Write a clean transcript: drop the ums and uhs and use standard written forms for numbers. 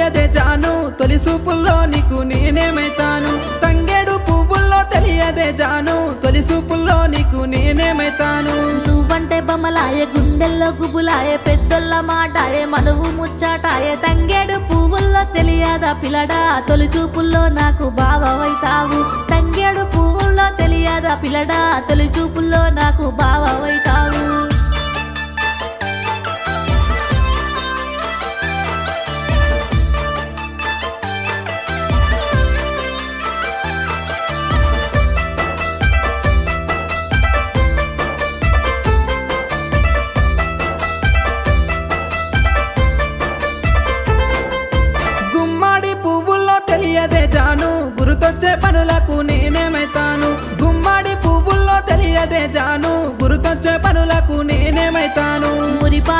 తెలియదే జాను తొలి చూపుల్లో నీకు నేనేమైతాను తంగేడు పువ్వుల్లో తెలియదే జాను తొలి చూపుల్లో నీకు నేనేమైతాను నువ్వంటే బొమ్మలాయే గుండెల్లో గుబులాయే పెద్దోళ్ళ మాటాయే మనువు ముచ్చాటాయే తంగేడు పువ్వుల్లో తెలియదా పిల్లడా తొలి చూపుల్లో నాకు బావవైతావు తంగేడు పువ్వుల్లో తెలియదా పిల్లడా తొలి చూపుల్లో నాకు బావవైతావు గుమ్మడి పువ్వుల్లో తెలియదే జాను గుర్తొచ్చే పనులకు నేనేమైతాను గుమ్మడి పువ్వుల్లో తెలియదే జాను గుర్తొచ్చే పనులకు నేనేమైతాను మురిపాలు